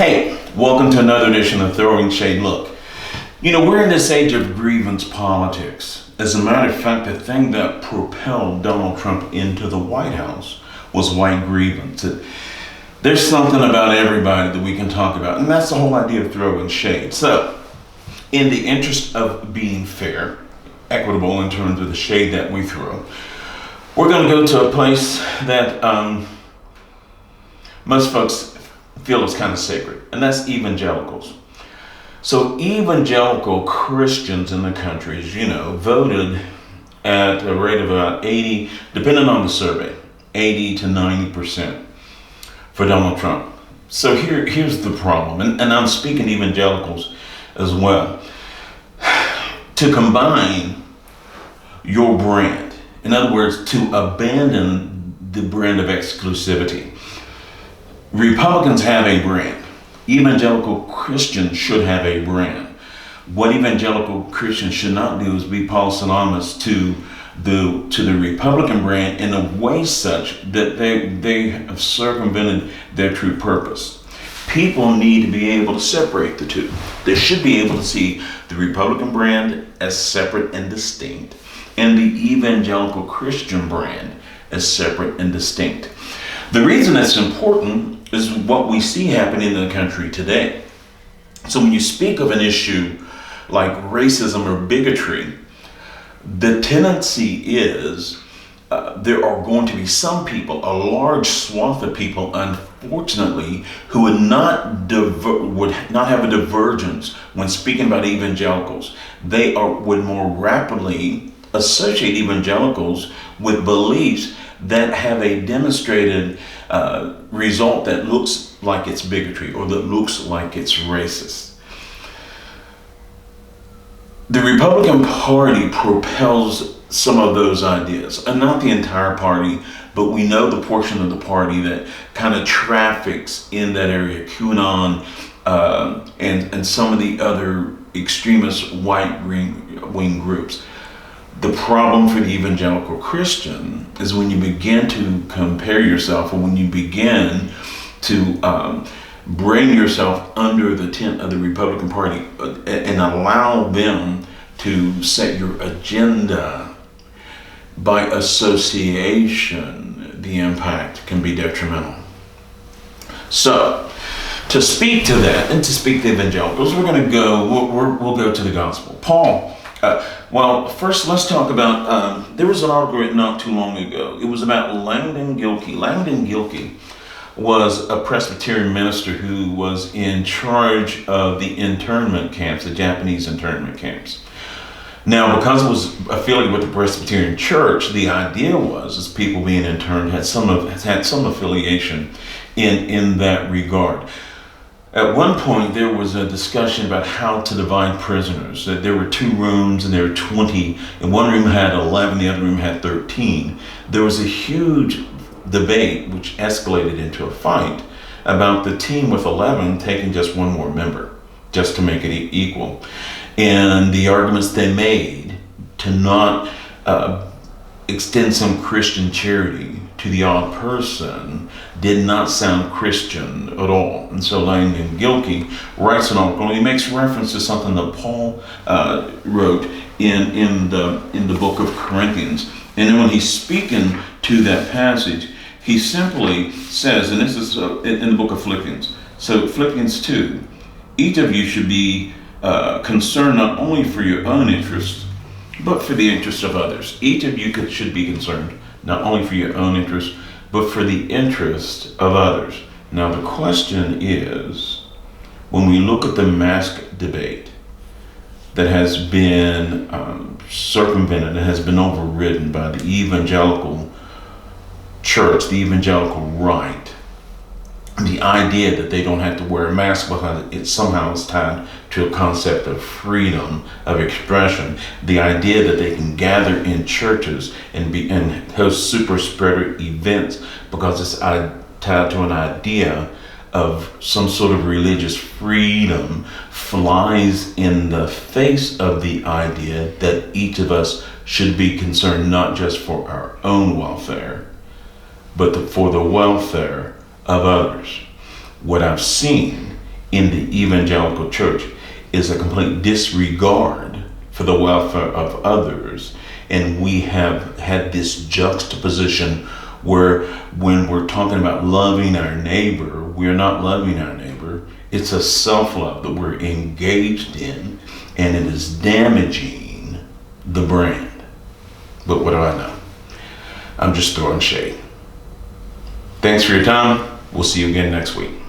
Hey, welcome to another edition of Throwing Shade. Look, we're in this age of grievance politics. As a matter of fact, the thing that propelled Donald Trump into the White House was white grievance. There's something about everybody that we can talk about, and that's the whole idea of throwing shade. So, in the interest of being fair, equitable in terms of the shade that we throw, we're going to go to a place that most folks feel is kind of sacred, and that's evangelicals. So evangelical Christians in the country, voted at a rate of about 80, depending on the survey, 80 to 90% for Donald Trump. So here's the problem, and I'm speaking evangelicals as well. To combine your brand, in other words, to abandon the brand of exclusivity. Republicans have a brand. Evangelical Christians should have a brand. What evangelical Christians should not do is be synonymous to the Republican brand in a way such that they have circumvented their true purpose. People need to be able to separate the two. They should be able to see the Republican brand as separate and distinct, and the evangelical Christian brand as separate and distinct. The reason that's important is what we see happening in the country today. So when you speak of an issue like racism or bigotry, the tendency is there are going to be some people, a large swath of people, unfortunately, who would not have a divergence when speaking about evangelicals. They would more rapidly associate evangelicals with beliefs that have a demonstrated result that looks like it's bigotry or that looks like it's racist. The Republican Party propels some of those ideas, and not the entire party, but we know the portion of the party that kind of traffics in that area, QAnon, and some of the other extremist right-wing groups. The problem for the evangelical Christian is when you begin to compare yourself, or when you begin to bring yourself under the tent of the Republican Party and allow them to set your agenda by association, the impact can be detrimental. So, to speak to that and to speak to evangelicals, we'll go to the gospel. Paul. Well, first let's talk about, there was an article written not too long ago. It was about Langdon Gilkey. Langdon Gilkey was a Presbyterian minister who was in charge of the internment camps, the Japanese internment camps. Now, because it was affiliated with the Presbyterian Church, the idea was people being interned had some affiliation in that regard. At one point, there was a discussion about how to divide prisoners. That there were 2 rooms and there were 20, and one room had 11, the other room had 13. There was a huge debate, which escalated into a fight, about the team with 11 taking just one more member, just to make it equal. And the arguments they made to not extend some Christian charity to the odd person did not sound Christian at all. And so Langdon Gilkey writes an article, and he makes reference to something that Paul wrote in the book of Corinthians. And then when he's speaking to that passage, he simply says, and this is in the book of Philippians. So Philippians 2, each of you should be concerned not only for your own interest, but for the interest of others. Each of you should be concerned not only for your own interest, but for the interest of others. Now the question is, when we look at the mask debate that has been circumvented and has been overridden by the evangelical church, the evangelical right, the idea that they don't have to wear a mask because it somehow is tied to a concept of freedom of expression, the idea that they can gather in churches and host super spreader events because it's tied to an idea of some sort of religious freedom, flies in the face of the idea that each of us should be concerned not just for our own welfare, but for the welfare of others. What I've seen in the evangelical church is a complete disregard for the welfare of others. And we have had this juxtaposition where when we're talking about loving our neighbor, we're not loving our neighbor. It's a self-love that we're engaged in, and it is damaging the brand. But what do I know? I'm just throwing shade. Thanks for your time. We'll see you again next week.